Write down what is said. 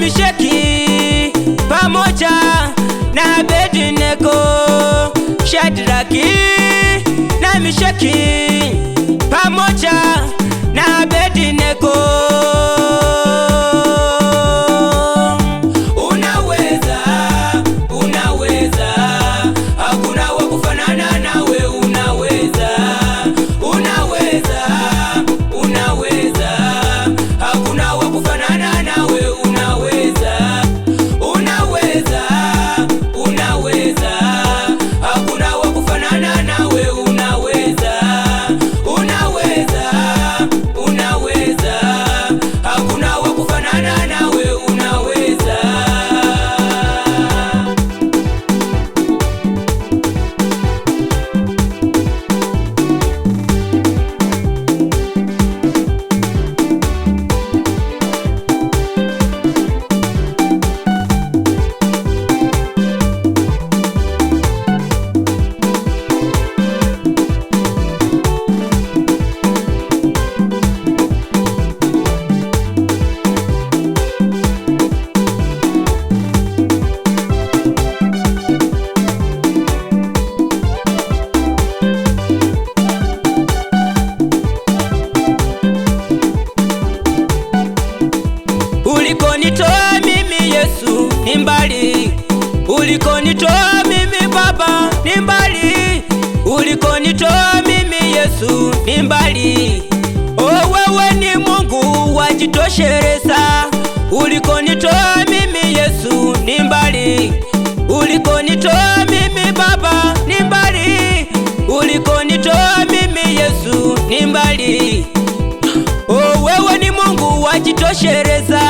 Meshaki pamoja na Abednego, Shadraki na Meshaki pamoja na Abednego. Unaweza, unaweza, hakuna wa kufanana nawe. Unaweza, unaweza, unaweza, hakuna wa kufanana nawe. Unaweza, unaweza, unaweza, hakuna wa kufanana nawe. Unaweza, unaweza, unaweza, hakuna wa kufanana nawe. Unaweza. Ulikonitoa mimi Yesu ni mbali, ulikonitoa mimi Baba ni mbali, ulikonitoa mimi Yesu ni mbali. Oh, wewe ni Mungu wajitosheleza. Ulikonitoa mimi Yesu ni mbali, ulikonitoa mimi Baba ni mbali, ulikonitoa mimi Yesu ni mbali. Oh, wewe ni Mungu wajitosheleza.